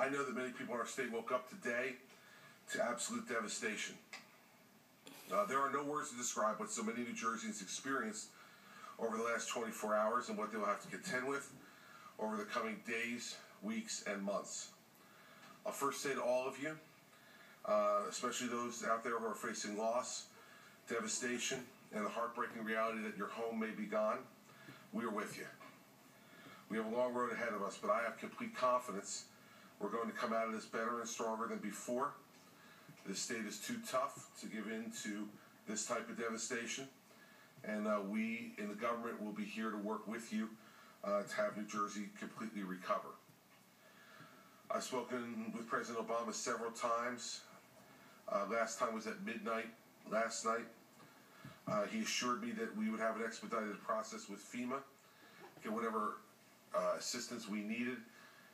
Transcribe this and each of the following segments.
I know that many people in our state woke up today to absolute devastation. There are no words to describe what so many New Jerseyans experienced over the last 24 hours and what they will have to contend with over the coming days, weeks, and months. I'll first say to all of you, especially those out there who are facing loss, devastation, and the heartbreaking reality that your home may be gone, we are with you. We have a long road ahead of us, but I have complete confidence we're going to come out of this better and stronger than before. This state is too tough to give in to this type of devastation, and we in the government will be here to work with you to have New Jersey completely recover. I've spoken with President Obama several times. Last time was at midnight last night. He assured me that we would have an expedited process with FEMA, get whatever assistance we needed.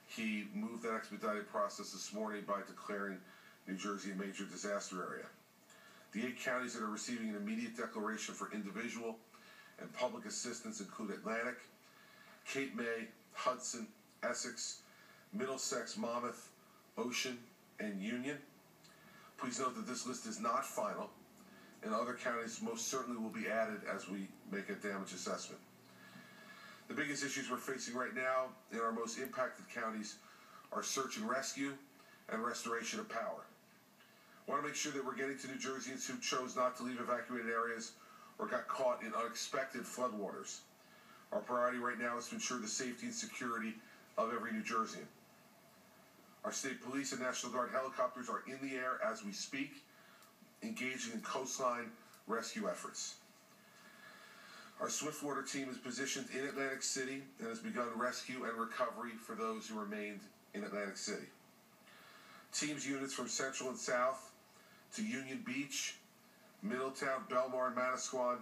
He moved that expedited process this morning by declaring New Jersey a major disaster area. The 8 counties that are receiving an immediate declaration for individual and public assistance include Atlantic, Cape May, Hudson, Essex, Middlesex, Monmouth, Ocean, and Union. Please note that this list is not final, and other counties most certainly will be added as we make a damage assessment. The biggest issues we're facing right now in our most impacted counties are search and rescue and restoration of power. I want to make sure that we're getting to New Jerseyans who chose not to leave evacuated areas or got caught in unexpected floodwaters. Our priority right now is to ensure the safety and security of every New Jerseyan. Our state police and National Guard helicopters are in the air as we speak, engaging in coastline rescue efforts. Our Swiftwater team is positioned in Atlantic City and has begun rescue and recovery for those who remained in Atlantic City. Teams units from Central and South to Union Beach, Middletown, Belmar, and Manasquan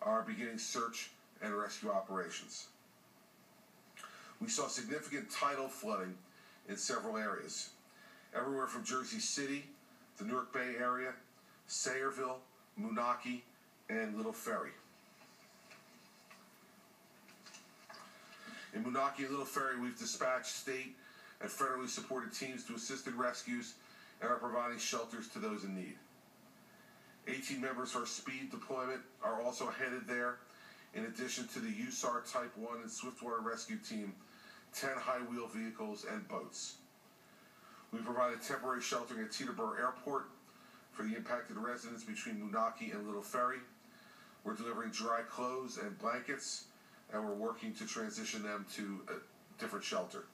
are beginning search and rescue operations. We saw significant tidal flooding in several areas, everywhere from Jersey City, the Newark Bay area, Sayreville, Moonachie, and Little Ferry. In Moonachie and Little Ferry, we've dispatched state and federally supported teams to assist in rescues and are providing shelters to those in need. 18 members of our speed deployment are also headed there, in addition to the USAR Type 1 and Swiftwater Rescue Team, 10 high-wheel vehicles and boats. We provided temporary sheltering at Teterboro Airport for the impacted residents between Moonachie and Little Ferry. We're delivering dry clothes and blankets, and we're working to transition them to a different shelter.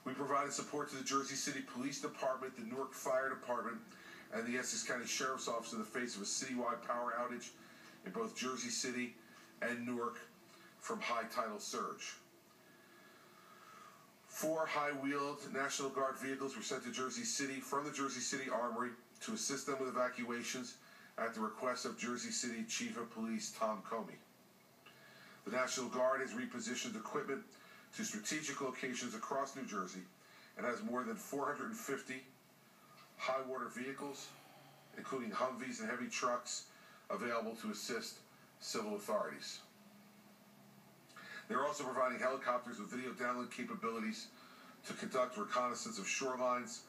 We provided support to the Jersey City Police Department, the Newark Fire Department, and the Essex County Sheriff's Office in the face of a citywide power outage in both Jersey City and Newark from high tidal surge. 4 high-wheeled National Guard vehicles were sent to Jersey City from the Jersey City Armory to assist them with evacuations at the request of Jersey City Chief of Police Tom Comey. The National Guard has repositioned equipment to strategic locations across New Jersey and has more than 450 high-water vehicles, including Humvees and heavy trucks, available to assist civil authorities. They're also providing helicopters with video download capabilities to conduct reconnaissance of shorelines,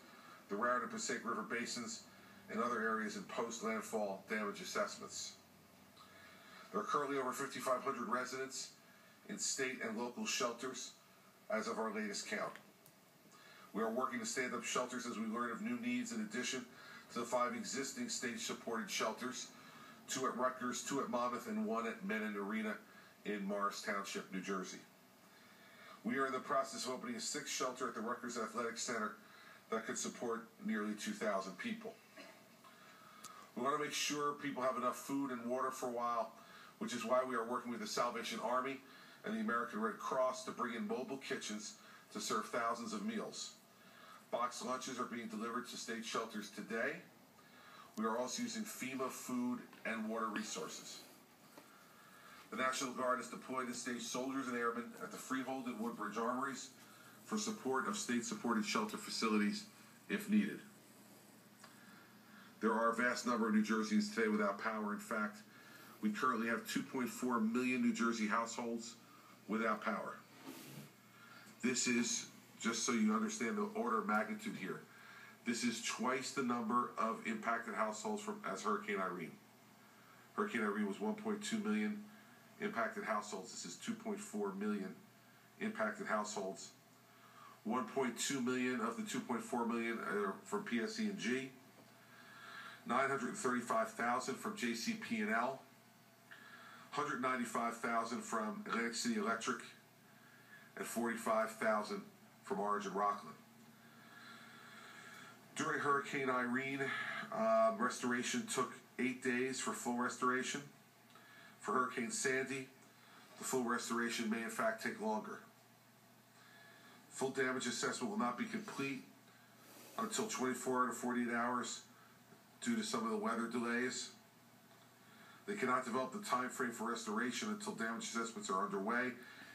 the Raritan and Passaic River basins, and other areas in post-landfall damage assessments. There are currently over 5,500 residents in state and local shelters as of our latest count. We are working to stand up shelters as we learn of new needs in addition to the 5 existing state-supported shelters, 2 at Rutgers, 2 at Monmouth, and 1 at Menon Arena in Morris Township, New Jersey. We are in the process of opening a 6th shelter at the Rutgers Athletic Center that could support nearly 2,000 people. We want to make sure people have enough food and water for a while, which is why we are working with the Salvation Army and the American Red Cross to bring in mobile kitchens to serve thousands of meals. Boxed lunches are being delivered to state shelters today. We are also using FEMA food and water resources. The National Guard has deployed to state soldiers and airmen at the Freehold and Woodbridge Armories for support of state-supported shelter facilities if needed. There are a vast number of New Jerseyans today without power. In fact, we currently have 2.4 million New Jersey households without power. This is just so you understand the order of magnitude here, this is twice the number of impacted households as Hurricane Irene. Hurricane Irene was 1.2 million impacted households. This is 2.4 million impacted households. 1.2 million of the 2.4 million are from PSE&G. 935,000 from JCP&L. 195,000 from Atlantic City Electric. And 45,000 from Orange and Rockland. During Hurricane Irene, restoration took 8 days for full restoration. For Hurricane Sandy, the full restoration may in fact take longer. Full damage assessment will not be complete until 24 to 48 hours due to some of the weather delays. They cannot develop the time frame for restoration until damage assessments are underway,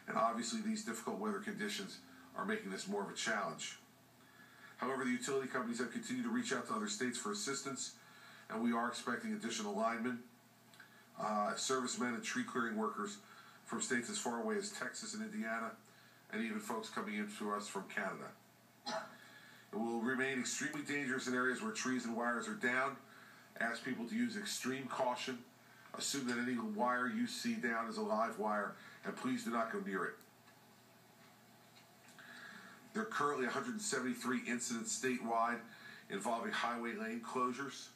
and obviously these difficult weather conditions are making this more of a challenge. However, the utility companies have continued to reach out to other states for assistance, and we are expecting additional linemen, servicemen, and tree clearing workers from states as far away as Texas and Indiana, and even folks coming in to us from Canada. It will remain extremely dangerous in areas where trees and wires are down. Ask people to use extreme caution. Assume that any wire you see down is a live wire, and please do not go near it. There are currently 173 incidents statewide involving highway lane closures.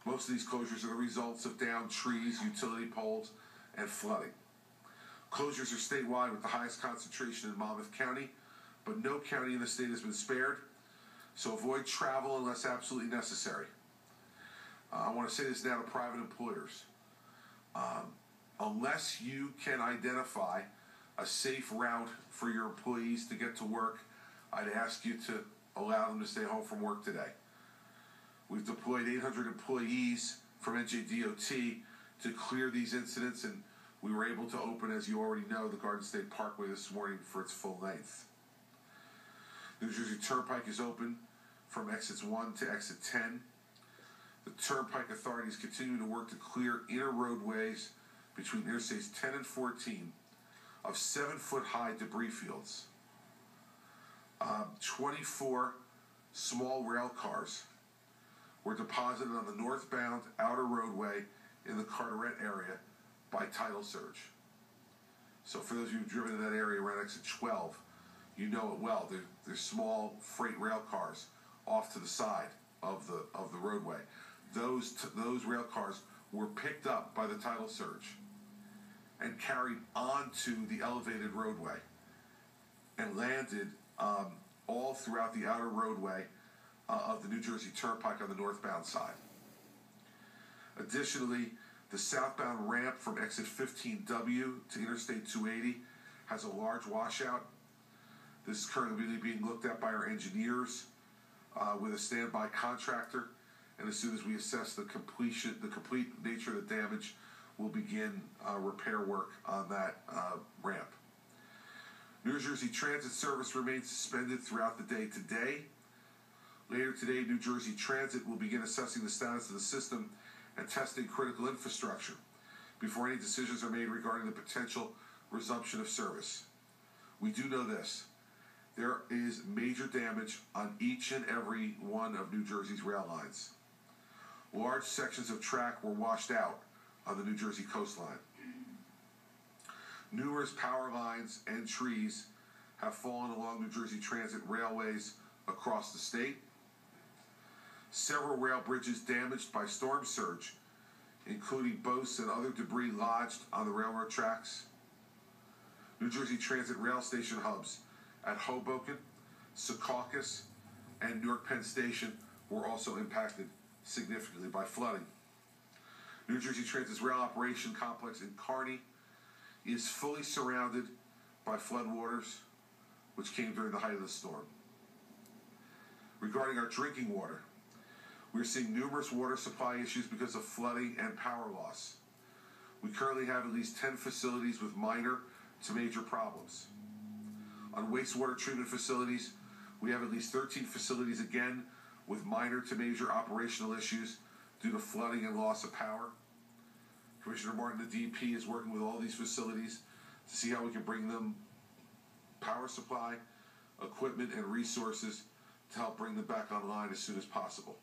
Most of these closures are the results of downed trees, utility poles, and flooding. Closures are statewide with the highest concentration in Monmouth County, but no county in the state has been spared, so avoid travel unless absolutely necessary. I want to say this now to private employers. Unless you can identify a safe route for your employees to get to work, I'd ask you to allow them to stay home from work today. We've deployed 800 employees from NJDOT to clear these incidents, and we were able to open, as you already know, the Garden State Parkway this morning for its full length. New Jersey Turnpike is open from exits 1 to exit 10. The Turnpike Authority is continuing to work to clear inner roadways between Interstates 10 and 14 of 7-foot-high debris fields. 24 small rail cars were deposited on the northbound outer roadway in the Carteret area by tidal surge. So for those of you who've driven in that area around exit 12, you know it well. There's small freight rail cars off to the side of the roadway. Those rail cars were picked up by the tidal surge and carried onto the elevated roadway and landed all throughout the outer roadway of the New Jersey Turnpike on the northbound side. Additionally, the southbound ramp from exit 15W to Interstate 280 has a large washout. This is currently being looked at by our engineers with a standby contractor, and as soon as we assess the complete nature of the damage, we'll begin repair work on that ramp. New Jersey Transit service remains suspended throughout the day today. Later today, New Jersey Transit will begin assessing the status of the system and testing critical infrastructure before any decisions are made regarding the potential resumption of service. We do know this. There is major damage on each and every one of New Jersey's rail lines. Large sections of track were washed out on the New Jersey coastline. Numerous power lines and trees have fallen along New Jersey Transit railways across the state. Several rail bridges damaged by storm surge, including boats and other debris lodged on the railroad tracks. New Jersey Transit rail station hubs at Hoboken, Secaucus, and Newark Penn Station were also impacted significantly by flooding. New Jersey Transit's rail operation complex in Kearny is fully surrounded by floodwaters, which came during the height of the storm. Regarding our drinking water, we're seeing numerous water supply issues because of flooding and power loss. We currently have at least 10 facilities with minor to major problems. On wastewater treatment facilities, we have at least 13 facilities again with minor to major operational issues due to flooding and loss of power. Commissioner Martin, the DP, is working with all these facilities to see how we can bring them power supply, equipment, and resources to help bring them back online as soon as possible.